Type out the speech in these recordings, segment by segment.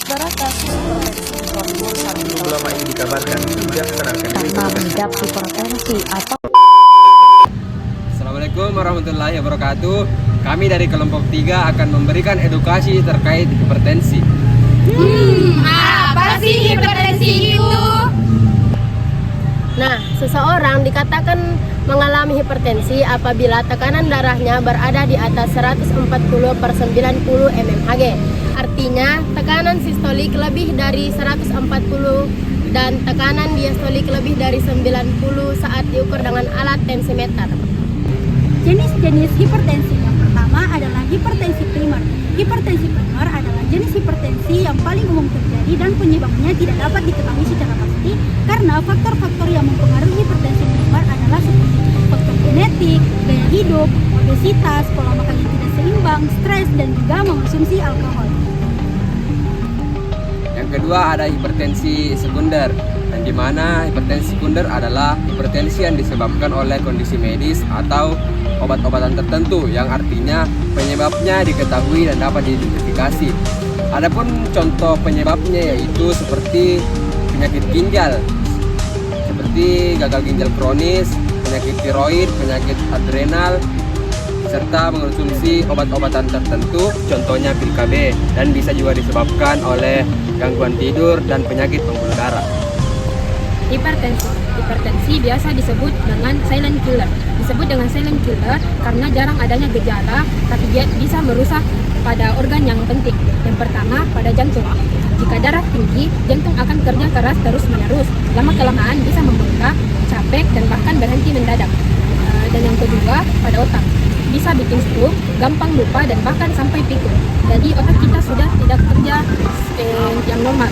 Saudara kasus hipertensi Papua Sebelum ulama ini dikabarkan tidak sadarkan diri karena mengidap hipertensi atau Assalamualaikum warahmatullahi wabarakatuh. Kami dari kelompok 3 akan memberikan edukasi terkait hipertensi. Apa sih hipertensi itu? Nah, seseorang dikatakan mengalami hipertensi apabila tekanan darahnya berada di atas 140/90 mmHg. Artinya, tekanan sistolik lebih dari 140 dan tekanan diastolik lebih dari 90 saat diukur dengan alat tensimeter. Jenis-jenis hipertensi yang pertama adalah hipertensi primer. Hipertensi primer adalah jenis hipertensi yang paling umum terjadi dan penyebabnya tidak dapat diketahui secara pasti karena faktor-faktor yang mempengaruhi hipertensi primer adalah seperti faktor genetik, gaya hidup, obesitas, pola makan yang tidak seimbang, stres, dan juga mengonsumsi alkohol. Yang kedua ada hipertensi sekunder, dan di mana hipertensi sekunder adalah hipertensi yang disebabkan oleh kondisi medis atau obat-obatan tertentu yang artinya penyebabnya diketahui dan dapat diidentifikasi. Adapun contoh penyebabnya yaitu seperti penyakit ginjal, seperti gagal ginjal kronis, penyakit tiroid, penyakit adrenal, serta mengonsumsi obat-obatan tertentu, contohnya pil KB, dan bisa juga disebabkan oleh gangguan tidur dan penyakit pembuluh darah. Hipertensi biasa disebut dengan silent killer. Disebut dengan silent killer karena jarang adanya gejala, tapi dia bisa merusak pada organ yang penting. Yang pertama, pada jantung. Jika darah tinggi, jantung akan kerja keras terus-menerus. Lama-kelamaan bisa membengkak, capek, dan bahkan berhenti mendadak. Dan yang kedua, pada otak. Bisa bikin stroke, gampang lupa, dan bahkan sampai pikun. Jadi otak kita sudah tidak kerja yang normal.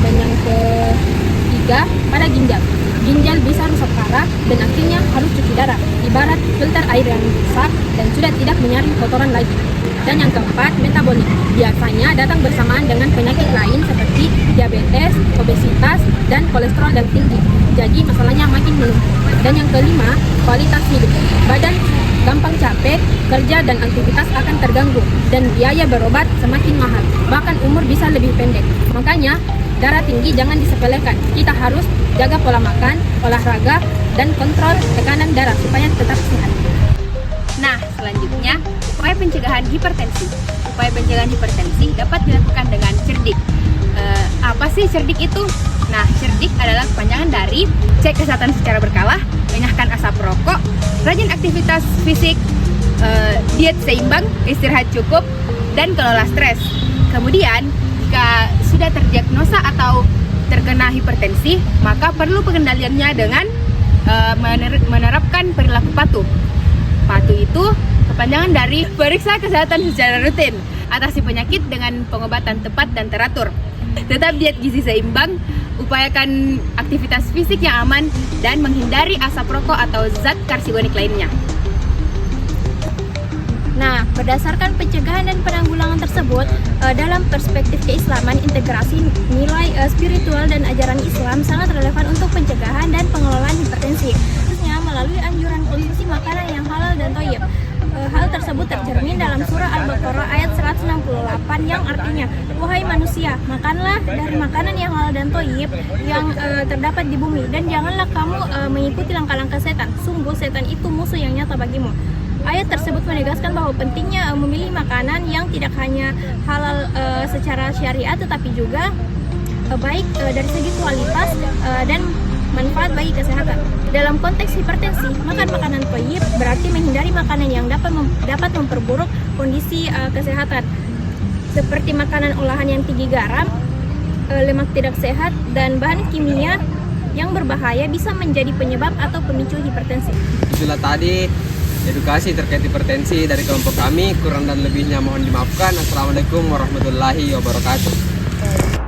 Dan yang ketiga, pada ginjal. Ginjal bisa rusak parah dan akhirnya harus cuci darah. Ibarat filter air yang rusak dan sudah tidak menyaring kotoran lagi. Dan yang keempat, metabolik. Biasanya datang bersamaan dengan penyakit lain seperti diabetes, obesitas, dan kolesterol yang tinggi. Jadi masalahnya makin menumpuk. Dan yang kelima, kualitas hidup. Badan gampang capek, kerja dan aktivitas akan terganggu, dan biaya berobat semakin mahal. Bahkan umur bisa lebih pendek. Makanya, darah tinggi jangan disepelekan. Kita harus jaga pola makan, olahraga, dan kontrol tekanan darah supaya tetap sehat. Nah, selanjutnya, upaya pencegahan hipertensi. Upaya pencegahan hipertensi dapat dilakukan dengan cerdik. Apa sih cerdik itu? Nah, cerdik adalah kepanjangan dari cek kesehatan secara berkala, enyahkan asap rokok, rajin aktivitas fisik, diet seimbang, istirahat cukup, dan kelola stres. Kemudian, jika sudah terdiagnosa atau terkena hipertensi, maka perlu pengendaliannya dengan menerapkan perilaku patuh. Patuh itu kepanjangan dari periksa kesehatan secara rutin, atasi penyakit dengan pengobatan tepat dan teratur. Tetap diet gizi seimbang, upayakan aktivitas fisik yang aman, dan menghindari asap rokok atau zat karsiogenik lainnya. Nah, berdasarkan pencegahan dan penanggulangan tersebut, dalam perspektif keislaman, integrasi nilai spiritual dan ajaran Islam sangat relevan untuk pencegahan dan pengelolaan hipertensi, khususnya melalui anjuran konsumsi makanan yang halal dan thayyib. Hal tersebut tercermin dalam surah Al-Baqarah ayat 168 yang artinya, wahai manusia, makanlah dari makanan yang halal dan thayyib yang terdapat di bumi, dan janganlah kamu mengikuti langkah-langkah setan. Sungguh setan itu musuh yang nyata bagimu. Ayat tersebut menegaskan bahwa pentingnya memilih makanan yang tidak hanya halal secara syariat, tetapi juga baik dari segi kualitas dan manfaat bagi kesehatan. Dalam konteks hipertensi, makan makanan thayyib berarti menghindari makanan yang dapat memperburuk kondisi kesehatan, seperti makanan olahan yang tinggi garam, lemak tidak sehat, dan bahan kimia yang berbahaya bisa menjadi penyebab atau pemicu hipertensi. Itulah tadi edukasi terkait hipertensi dari kelompok kami. Kurang dan lebihnya mohon dimaafkan. Assalamualaikum warahmatullahi wabarakatuh.